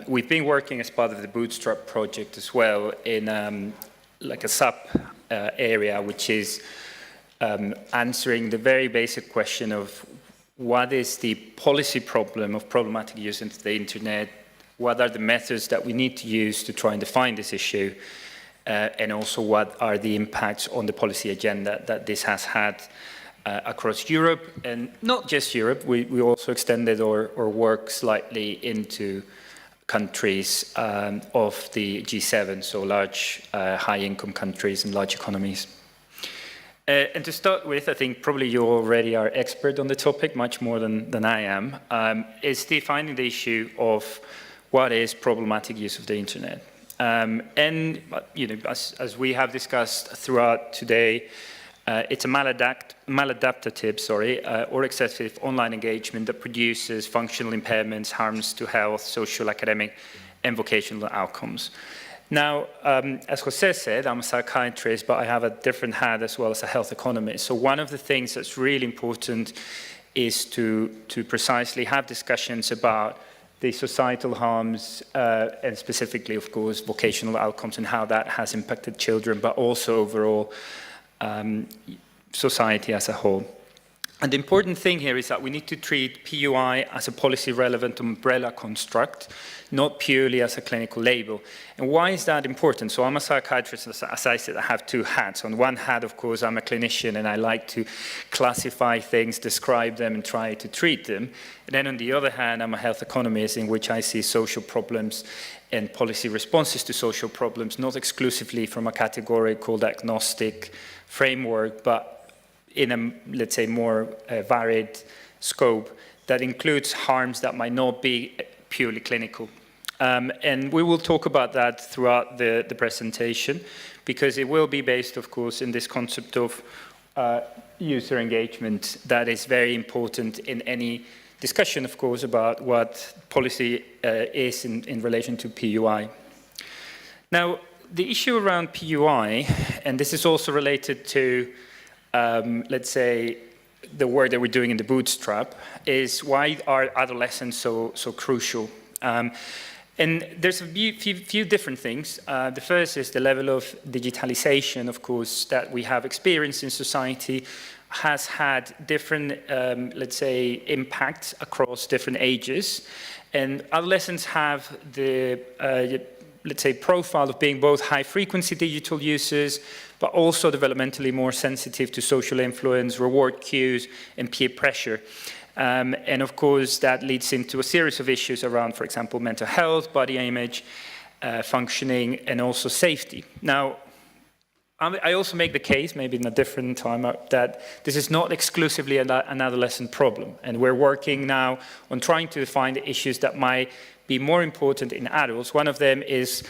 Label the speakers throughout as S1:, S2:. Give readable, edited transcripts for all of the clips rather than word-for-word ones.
S1: we've been working as part of the Bootstrap project as well in like a sub area, which is answering the very basic question of what is the policy problem of problematic use of the internet, what are the methods that we need to use to try and define this issue, and also what are the impacts on the policy agenda that this has had across Europe, and not just Europe. We also extended our work slightly into countries of the G7, so large high-income countries and large economies. And to start with, I think probably you already are expert on the topic, much more than I am, is defining the issue of what is problematic use of the internet. And you know, as we have discussed throughout today, it's a maladaptive, or excessive online engagement that produces functional impairments, harms to health, social, academic, and vocational outcomes. Now, as Jose said, I'm a psychiatrist, but I have a different hat as well as a health economist. So one of the things that's really important is to precisely have discussions about the societal harms, and specifically, of course, vocational outcomes and how that has impacted children, but also overall society as a whole. And the important thing here is that we need to treat PUI as a policy-relevant umbrella construct, not purely as a clinical label. And why is that important? So I'm a psychiatrist, as I said, I have two hats. On one hat, of course, I'm a clinician, and I like to classify things, describe them, and try to treat them. And then on the other hand, I'm a health economist, in which I see social problems and policy responses to social problems, not exclusively from a categorical diagnostic framework, but in a, let's say, more varied scope that includes harms that might not be purely clinical. And we will talk about that throughout the presentation, because it will be based, of course, in this concept of user engagement that is very important in any discussion, of course, about what policy is in relation to PUI. Now, the issue around PUI, and this is also related to let's say, the work that we're doing in the Bootstrap, is why are adolescents so crucial? And there's a few different things. The first is the level of digitalization, of course, that we have experienced in society has had different, let's say, impacts across different ages. And adolescents have the, let's say, profile of being both high-frequency digital users, but also developmentally more sensitive to social influence, reward cues, and peer pressure. And of course, that leads into a series of issues around, for example, mental health, body image, functioning, and also safety. Now, I also make the case, maybe in a different time, that this is not exclusively an adolescent problem. And we're working now on trying to define the issues that might be more important in adults. One of them is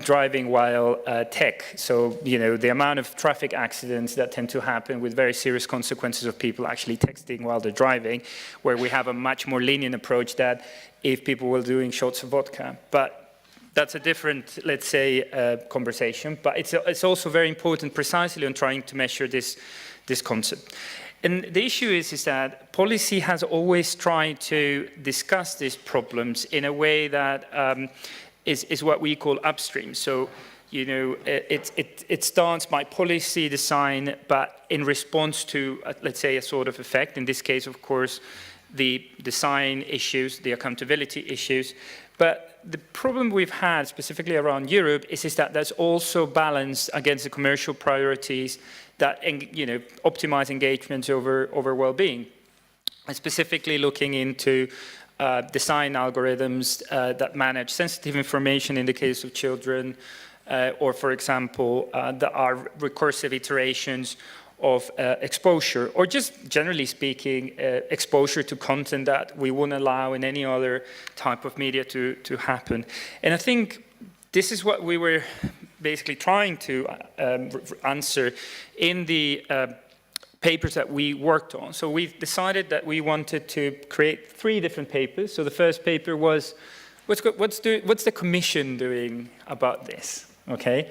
S1: driving while tech. So, you know, the amount of traffic accidents that tend to happen with very serious consequences of people actually texting while they're driving, where we have a much more lenient approach that if people were doing shots of vodka. But that's a different, let's say, conversation. But it's also very important precisely on trying to measure this concept. And the issue is that policy has always tried to discuss these problems in a way that is what we call upstream. So, you know, it starts by policy design, but in response to, let's say, a sort of effect. In this case, of course, the design issues, the accountability issues. But the problem we've had, specifically around Europe, is that that's also balanced against the commercial priorities that, you know, optimize engagement over well-being. And specifically looking into design algorithms that manage sensitive information in the case of children, or, for example, there are recursive iterations of exposure, or just generally speaking, exposure to content that we wouldn't allow in any other type of media to happen. And I think this is what we were basically trying to answer in the papers that we worked on. So we've decided that we wanted to create 3 different papers. So the first paper was, what's the Commission doing about this? Okay,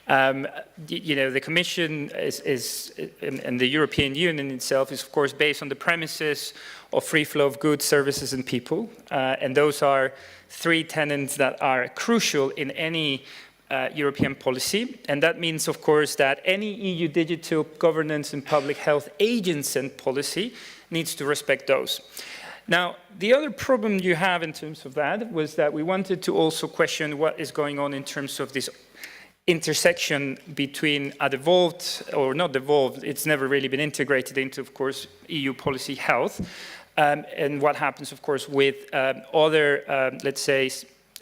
S1: You know, the Commission and the European Union itself is, of course, based on the premises of free flow of goods, services, and people. And those are three tenets that are crucial in any European policy. And that means, of course, that any EU digital governance and public health agents and policy needs to respect those. Now, the other problem you have in terms of that was that we wanted to also question what is going on in terms of this intersection between a devolved, or not devolved, it's never really been integrated into, of course, EU policy health, and what happens, of course, with other, let's say,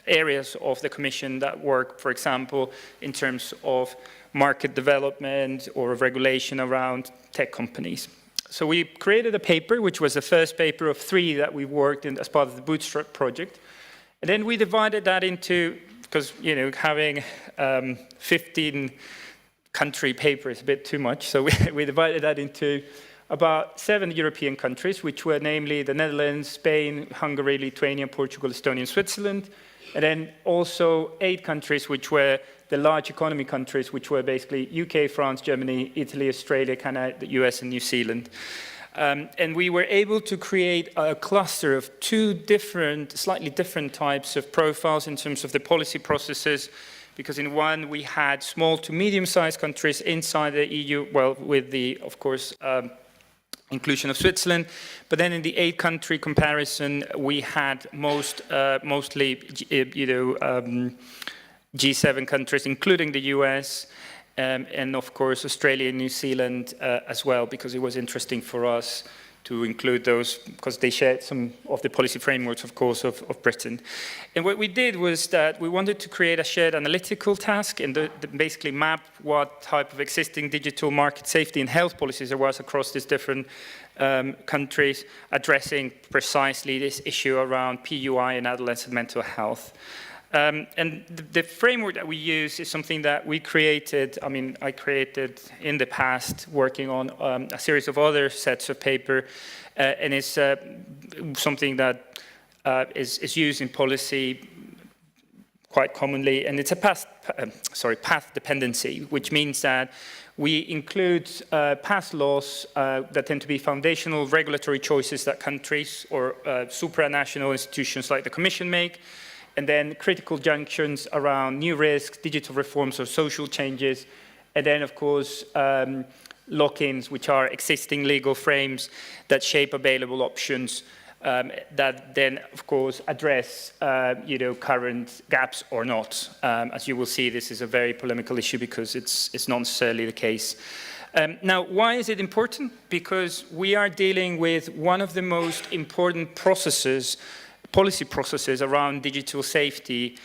S1: areas of the Commission that work, for example, in terms of market development or regulation around tech companies. So we created a paper, which was the first paper of 3 that we worked in as part of the Bootstrap project. And then we divided that into, because, you know, having 15 country papers is a bit too much. So we divided that into about 7 European countries, which were namely the Netherlands, Spain, Hungary, Lithuania, Portugal, Estonia, and Switzerland. And then also 8 countries, which were the large economy countries, which were basically UK, France, Germany, Italy, Australia, Canada, the US, and New Zealand. And we were able to create a cluster of 2 different, slightly different types of profiles in terms of the policy processes, because in one we had small to medium-sized countries inside the EU, well, with the, of course, inclusion of Switzerland, but then in the 8-country comparison, we had mostly, you know, G7 countries, including the US, and of course Australia and New Zealand as well, because it was interesting for us to include those, because they shared some of the policy frameworks, of course, of Britain. And what we did was that we wanted to create a shared analytical task and basically map what type of existing digital market safety and health policies there was across these different countries, addressing precisely this issue around PUI and adolescent mental health. And the framework that we use is something that we created, I mean, I created in the past working on a series of other sets of paper, and it's something that is used in policy quite commonly, and it's a path dependency, which means that we include past laws that tend to be foundational regulatory choices that countries or supranational institutions like the Commission make, and then critical junctions around new risks, digital reforms or social changes, and then, of course, lock-ins, which are existing legal frames that shape available options that then, of course, address, you know, current gaps or not. As you will see, this is a very polemical issue because it's not necessarily the case. Now, why is it important? Because we are dealing with one of the most important processes, policy processes around digital safety,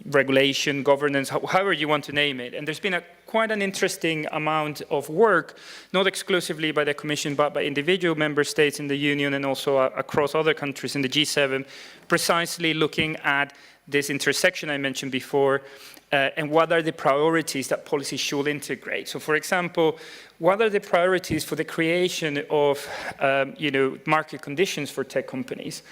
S1: regulation, governance, however you want to name it. And there's been quite an interesting amount of work, not exclusively by the Commission, but by individual member states in the Union and also across other countries in the G7, precisely looking at this intersection I mentioned before, and what are the priorities that policy should integrate. So, for example, what are the priorities for the creation of, you know, market conditions for tech companies?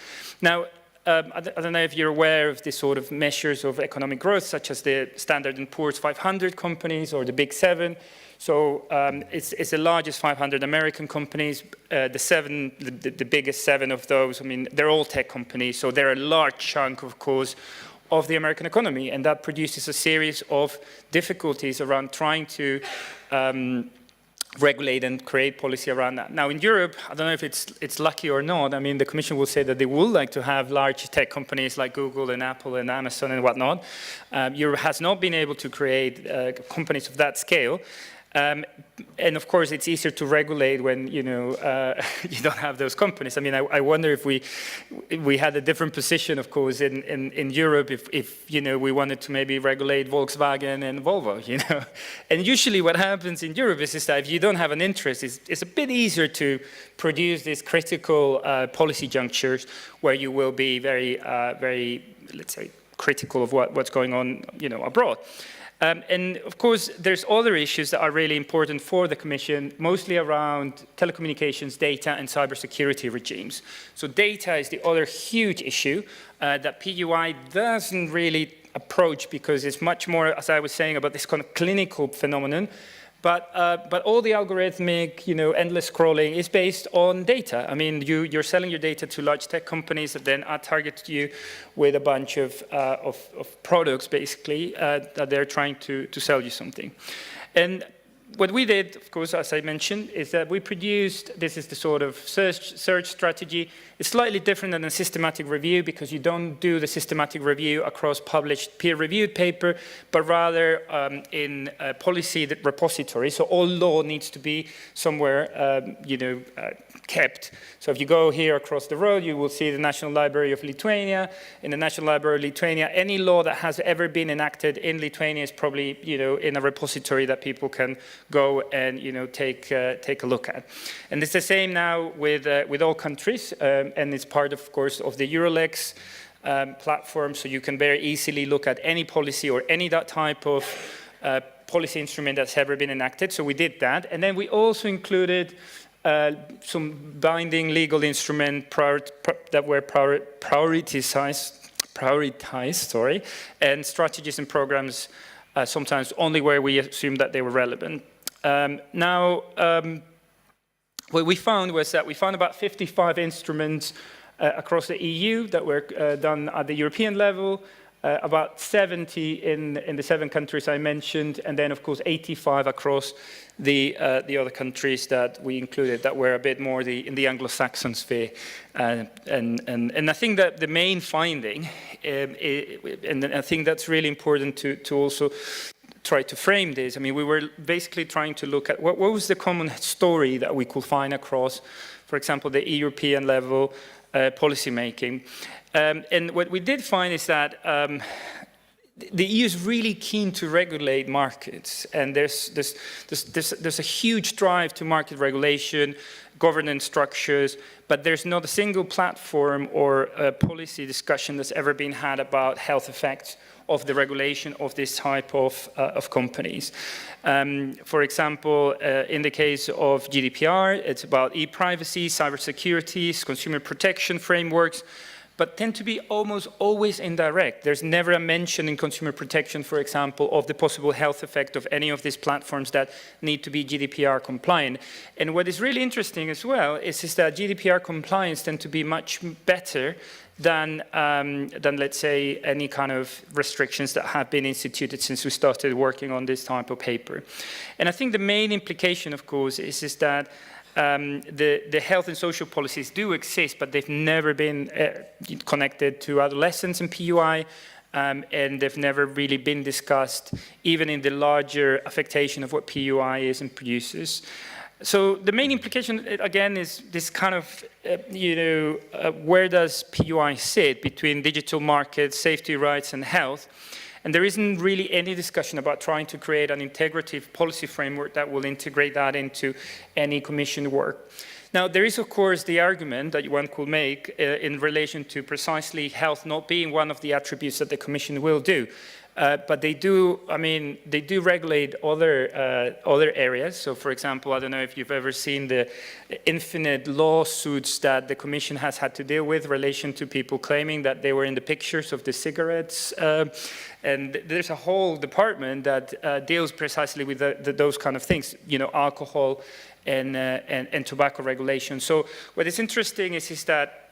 S1: Now, I don't know if you're aware of the sort of measures of economic growth, such as the Standard & Poor's 500 companies or the Big 7. So it's the largest 500 American companies. The biggest 7 of those, I mean, they're all tech companies, so they're a large chunk, of course, of the American economy, and that produces a series of difficulties around trying to regulate and create policy around that. Now in Europe, I don't know if it's lucky or not, I mean the Commission will say that they would like to have large tech companies like Google and Apple and Amazon and whatnot. Europe has not been able to create companies of that scale. And of course, it's easier to regulate when, you know, you don't have those companies. I mean, I wonder if we had a different position, of course, in Europe, if, you know, we wanted to maybe regulate Volkswagen and Volvo, you know. And usually what happens in Europe is that if you don't have an interest, it's a bit easier to produce these critical policy junctures where you will be very, let's say, critical of what's going on, you know, abroad. And of course, there's other issues that are really important for the Commission, mostly around telecommunications, data, and cybersecurity regimes. So data is the other huge issue that PUI doesn't really approach because it's much more, as I was saying, about this kind of clinical phenomenon. But all the algorithmic, endless scrolling is based on data. I mean, you're selling your data to large tech companies that then target you with a bunch of products, basically, that they're trying to sell you something. And what we did, of course, as I mentioned, is that we produced, this is the sort of search strategy. It's slightly different than a systematic review because you don't do the systematic review across published peer-reviewed paper, but rather in a policy repository. So all law needs to be somewhere, kept. So if you go here across the road, you will see the National Library of Lithuania. In the National Library of Lithuania, any law that has ever been enacted in Lithuania is probably, in a repository that people can go and, take a look at. And it's the same now with all countries, and it's part, of course, of the Eurolex platform, so you can very easily look at any policy or any that type of policy instrument that's ever been enacted. So we did that, and then we also included some binding legal instrument that were prioritized, and strategies and programs sometimes only where we assumed that they were relevant. What we found was that we found about 55 instruments across the EU that were done at the European level, about 70 in the 7 countries I mentioned, and then of course 85 across the other countries that we included that were a bit more in the Anglo-Saxon sphere. And I think that the main finding, and I think that's really important to also try to frame this. I mean, we were basically trying to look at what was the common story that we could find across, for example, the European level policy making. And what we did find is that the EU is really keen to regulate markets, and there's a huge drive to market regulation, governance structures, but there's not a single platform or policy discussion that's ever been had about health effects of the regulation of this type of companies. For example, in the case of GDPR, it's about e-privacy, cybersecurity, consumer protection frameworks, but tend to be almost always indirect. There's never a mention in consumer protection, for example, of the possible health effect of any of these platforms that need to be GDPR compliant. And what is really interesting as well is that GDPR compliance tend to be much better than let's say, any kind of restrictions that have been instituted since we started working on this type of paper. And I think the main implication, of course, is that the health and social policies do exist, but they've never been connected to adolescents and PUI, and they've never really been discussed, even in the larger affectation of what PUI is and produces. So the main implication, again, is this kind of, where does PUI sit between digital markets, safety rights, and health? And there isn't really any discussion about trying to create an integrative policy framework that will integrate that into any commission work. Now, there is, of course, the argument that one could make in relation to precisely health not being one of the attributes that the commission will do. But they do, they do regulate other areas. So, for example, I don't know if you've ever seen the infinite lawsuits that the Commission has had to deal with in relation to people claiming that they were in the pictures of the cigarettes. And there's a whole department that deals precisely with those kind of things, alcohol and tobacco regulation. So what is interesting is that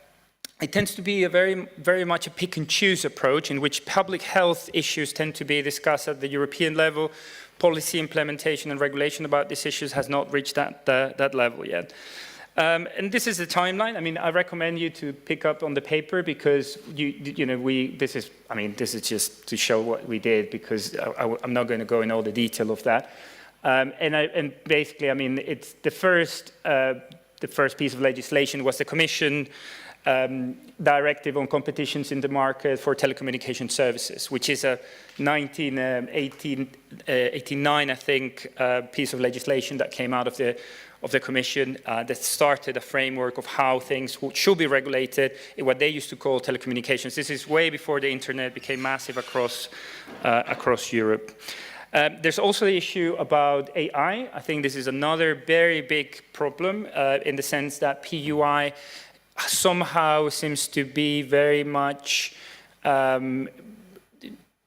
S1: it tends to be a very much a pick and choose approach in which public health issues tend to be discussed at the European level. Policy implementation and regulation about these issues has not reached that level yet. And this is the timeline. I recommend you to pick up on the paper because this is just to show what we did because I'm not going to go in all the detail of that. And basically, it's the first piece of legislation was the Commission directive on competitions in the market for telecommunication services, which is a 1989, I think, piece of legislation that came out of the Commission that started a framework of how things should be regulated in what they used to call telecommunications. This is way before the internet became massive across Europe. There's also the issue about AI. I think this is another very big problem in the sense that PUI somehow seems to be very much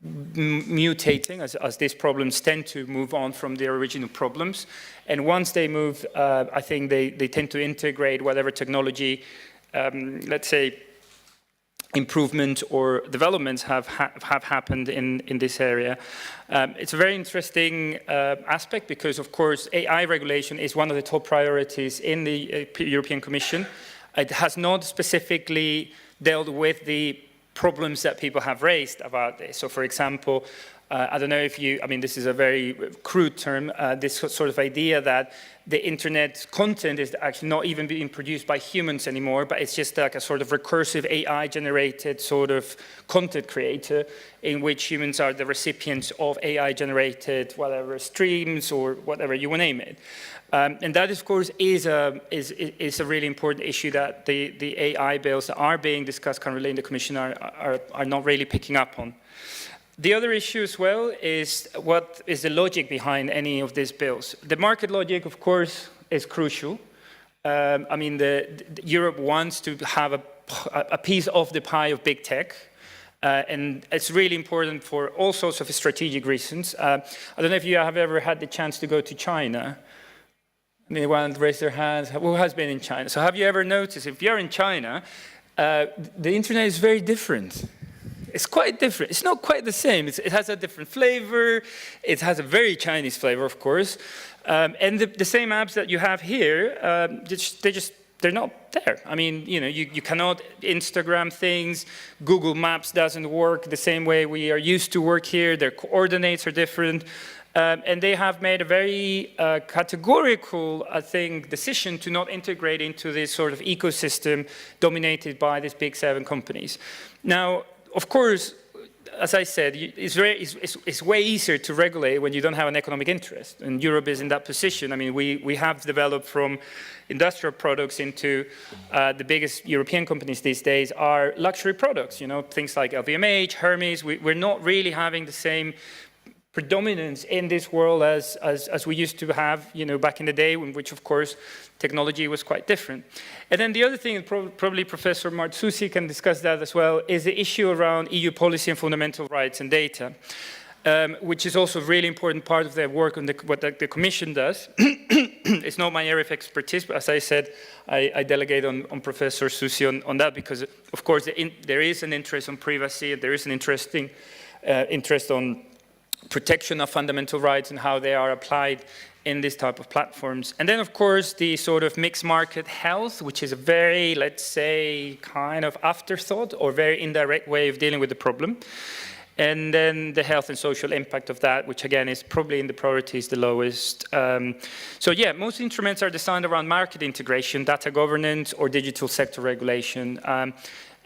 S1: mutating as these problems tend to move on from their original problems. And once they move, I think they tend to integrate whatever technology, let's say, improvement or developments have happened in this area. It's a very interesting aspect because, of course, AI regulation is one of the top priorities in the European Commission. It has not specifically dealt with the problems that people have raised about this. So, for example, I don't know if I mean, this is a very crude term, this sort of idea that the internet content is actually not even being produced by humans anymore, but it's just like a sort of recursive AI-generated sort of content creator in which humans are the recipients of AI-generated whatever streams or whatever you want to name it. And that, of course, is a really important issue that the AI bills that are being discussed currently in the Commission are not really picking up on. The other issue as well is what is the logic behind any of these bills. The market logic, of course, is crucial. I mean, Europe wants to have a piece of the pie of big tech. And it's really important for all sorts of strategic reasons. I don't know if you have ever had the chance to go to China. Anyone raise their hands? Who has been in China? So have you ever noticed, if you're in China, the internet is very different. It's quite different. It's not quite the same. It has a different flavor. It has a very Chinese flavor, of course. And the same apps that you have here, they're not there. I mean, you know, you cannot Instagram things. Google Maps doesn't work the same way we are used to work here. Their coordinates are different. And they have made a very categorical, I think, decision to not integrate into this sort of ecosystem dominated by these big 7 companies. Now, of course, as I said, it's way easier to regulate when you don't have an economic interest. And Europe is in that position. I mean, we have developed from industrial products into the biggest European companies these days are luxury products, you know, things like LVMH, Hermes. We're not really having the same predominance in this world as we used to have, you know, back in the day, in which, of course, technology was quite different. And then the other thing, and probably Professor Marzusi can discuss that as well, is the issue around EU policy and fundamental rights and data, which is also a really important part of their work on what the Commission does. It's not my area of expertise, but as I said, I delegate on Professor Susi on that because, of course, there is an interest on privacy, there is an interest on protection of fundamental rights and how they are applied in this type of platforms. And then, of course, the sort of mixed market health, which is a very, let's say, kind of afterthought or very indirect way of dealing with the problem. And then the health and social impact of that, which again is probably in the priorities the lowest. So yeah, most instruments are designed around market integration, data governance, or digital sector regulation.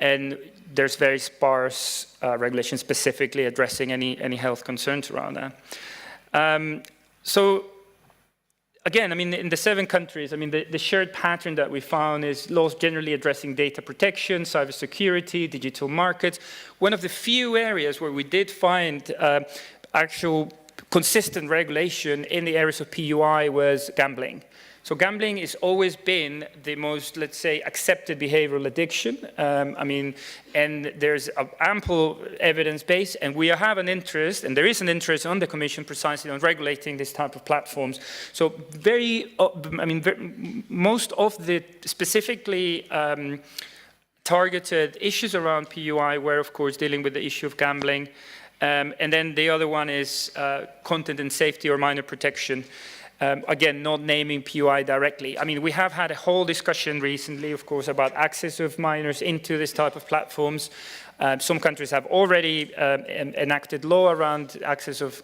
S1: And there's very sparse regulation specifically addressing any health concerns around that. So again, I mean, in the 7 countries, I mean, the shared pattern that we found is laws generally addressing data protection, cybersecurity, digital markets. One of the few areas where we did find actual consistent regulation in the areas of PUI was gambling. So gambling has always been the most, let's say, accepted behavioral addiction. I mean, and there's ample evidence base, and we have an interest, and there is an interest on the Commission precisely on regulating this type of platforms. So most of the specifically targeted issues around PUI were, of course, dealing with the issue of gambling. And then the other one is content and safety or minor protection. Again, not naming PUI directly. I mean, we have had a whole discussion recently, of course, about access of minors into this type of platforms. Some countries have already enacted law around access of,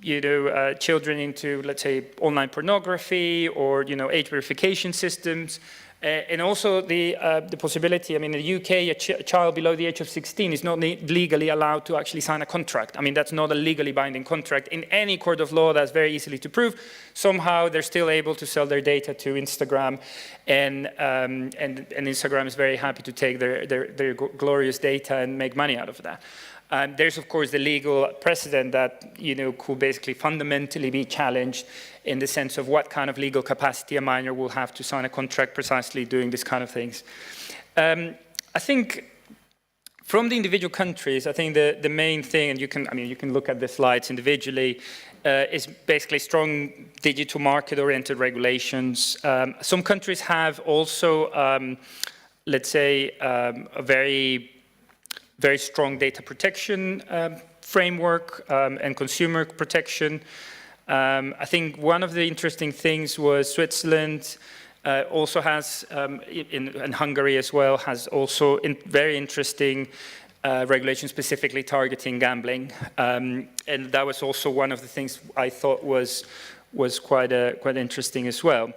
S1: you know, children into, let's say, online pornography or, you know, age verification systems. And also the possibility, I mean, in the UK, a child below the age of 16 is not legally allowed to actually sign a contract. I mean, that's not a legally binding contract. In any court of law, that's very easily to prove. Somehow, they're still able to sell their data to Instagram, and Instagram is very happy to take their glorious data and make money out of that. There's, of course, the legal precedent that, you know, could basically fundamentally be challenged in the sense of what kind of legal capacity a minor will have to sign a contract precisely doing this kind of things. I think From the individual countries, I think the main thing, and you can look at the slides individually, is basically strong digital market-oriented regulations. Some countries have also, let's say, a very strong data protection framework and consumer protection. I think one of the interesting things was Switzerland also has, and Hungary as well, has also very interesting regulations specifically targeting gambling. And that was also one of the things I thought was quite interesting as well.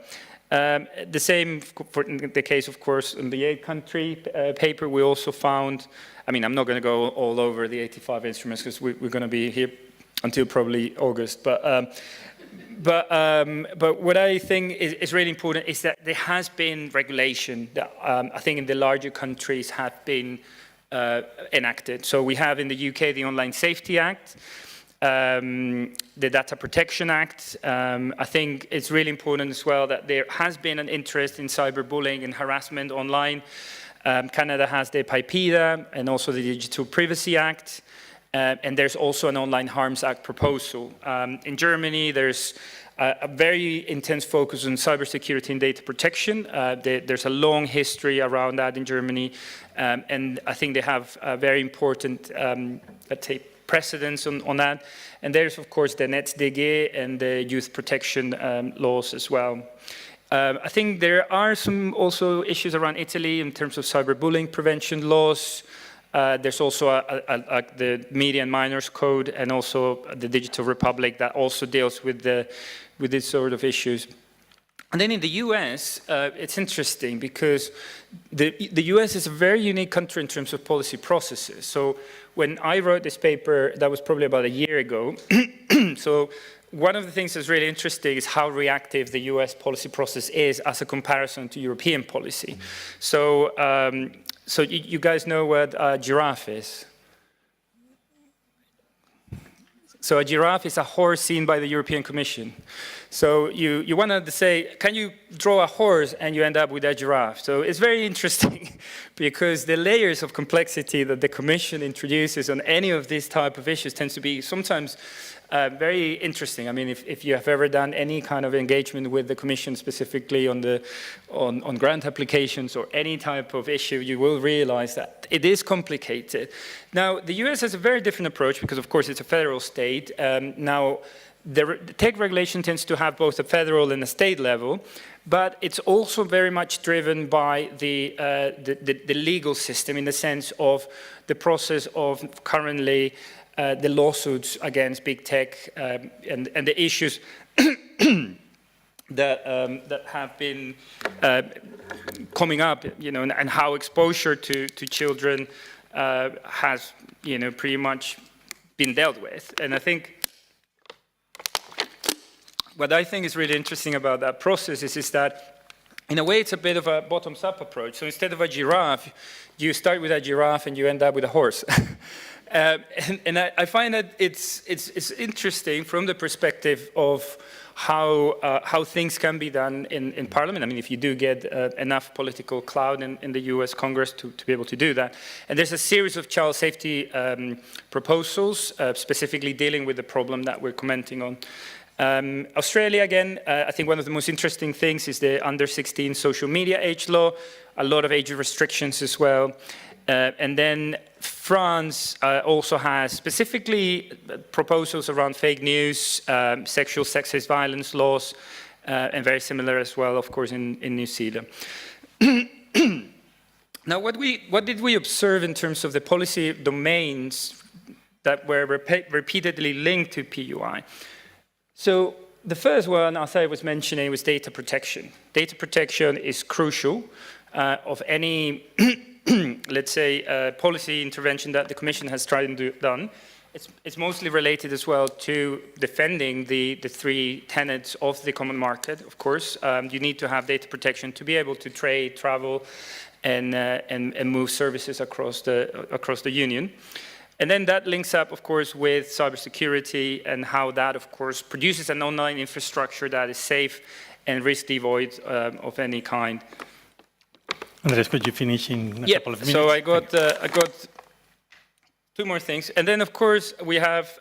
S1: The same for the case, of course, in the 8-country paper, we also found, I'm not going to go all over the 85 instruments because we're going to be here until probably August. But what I think is really important is that there has been regulation that I think in the larger countries have been enacted. So we have in the UK the Online Safety Act, the Data Protection Act. I think it's really important as well that there has been an interest in cyberbullying and harassment online. Canada has the PIPEDA and also the Digital Privacy Act. And there's also an Online Harms Act proposal. In Germany, there's a very intense focus on cybersecurity and data protection. There's a long history around that in Germany. And I think they have a very important, let's say, precedence on that. And there's, of course, the NetzDG and the youth protection laws as well. I think there are some also issues around Italy in terms of cyberbullying prevention laws. There's also the Media and Minors Code and also the Digital Republic that also deals with this sort of issues. And then in the US, it's interesting because the US is a very unique country in terms of policy processes. So when I wrote this paper, that was probably about a year ago. So one of the things that's really interesting is how reactive the US policy process is as a comparison to European policy. So, so you guys know what a giraffe is? So a giraffe is a horse seen by the European Commission. So you wanted to say, can you draw a horse, and you end up with a giraffe. So it's very interesting because the layers of complexity that the Commission introduces on any of these type of issues tends to be sometimes very interesting. I mean, if you have ever done any kind of engagement with the Commission specifically on grant applications or any type of issue, you will realize that it is complicated. Now, the US has a very different approach because, of course, it's a federal state. Now, the tech regulation tends to have both a federal and a state level, but it's also very much driven by the legal system in the sense of the process of currently the lawsuits against big tech and the issues that have been coming up, and how exposure to children has, pretty much been dealt with. And I think what I think is really interesting about that process is that, in a way, it's a bit of a bottoms-up approach. So instead of a giraffe, you start with a giraffe and you end up with a horse. And I find that it's interesting from the perspective of how things can be done in Parliament. I mean, if you do get enough political clout in the US Congress to be able to do that. And there's a series of child safety proposals, specifically dealing with the problem that we're commenting on. Australia, again, I think one of the most interesting things is the under 16 social media age law, a lot of age restrictions as well. And then France also has specifically proposals around fake news, sexual sexist violence laws, and very similar as well, of course, in New Zealand. Now, what did we observe in terms of the policy domains that were repeatedly linked to PUI? So the first one, as I was mentioning, was data protection. Data protection is crucial of any, let's say, policy intervention that the Commission has tried to do. It's mostly related as well to defending the three tenets of the common market, of course. You need to have data protection to be able to trade, travel, and move services across the Union. And then that links up, of course, with cybersecurity and how that, of course, produces an online infrastructure that is safe and risk devoid of any kind.
S2: Andres, could you finish in a couple of minutes?
S1: So I got Two more things. And then, of course, we have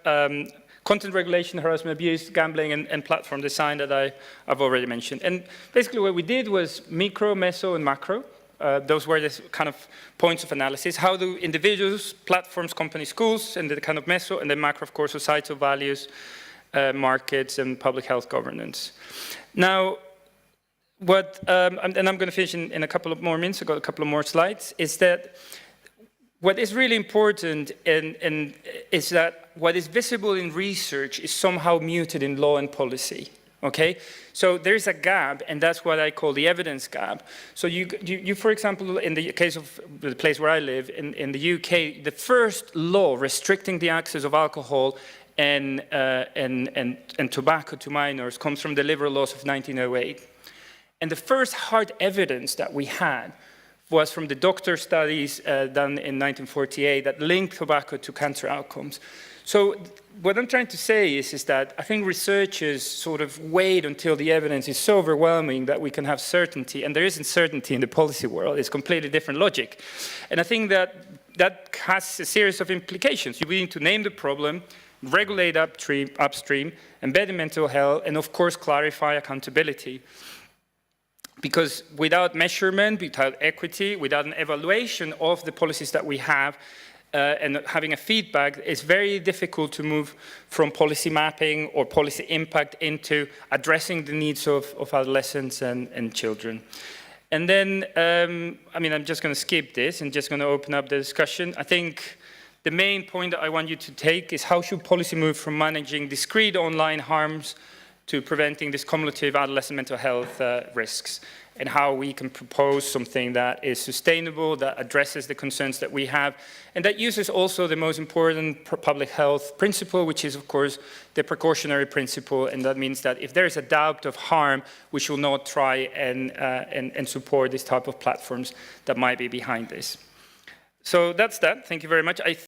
S1: content regulation, harassment, abuse, gambling, and platform design that I've already mentioned. And basically what we did was micro, meso, and macro. Those were the kind of points of analysis. How do individuals, platforms, companies, schools, and the kind of meso, and then macro, of course, societal values, markets, and public health governance. Now, and I'm going to finish in a couple of more minutes, I've got a couple of more slides, is that what is really important is that what is visible in research is somehow muted in law and policy. Okay, so there's a gap, and that's what I call the evidence gap. So you, for example, in the case of the place where I live, in the UK, the first law restricting the access of alcohol and tobacco to minors comes from the liberal laws of 1908. And the first hard evidence that we had was from the doctor studies done in 1948 that linked tobacco to cancer outcomes. So what I'm trying to say is that I think researchers sort of wait until the evidence is so overwhelming that we can have certainty, and there isn't certainty in the policy world. It's completely different logic. And I think that has a series of implications. You need to name the problem, regulate upstream, embed in mental health, and of course clarify accountability. Because without measurement, without equity, without an evaluation of the policies that we have, and having a feedback, it's very difficult to move from policy mapping or policy impact into addressing the needs of adolescents and children. And then, I mean, I'm just going to skip this and just going to open up the discussion. I think the main point that I want you to take is how should policy move from managing discrete online harms to preventing these cumulative adolescent mental health risks, and how we can propose something that is sustainable, that addresses the concerns that we have, and that uses also the most important public health principle, which is, of course, the precautionary principle, and that means that if there is a doubt of harm, we should not try and support this type of platforms that might be behind this. So that's that. Thank you very much.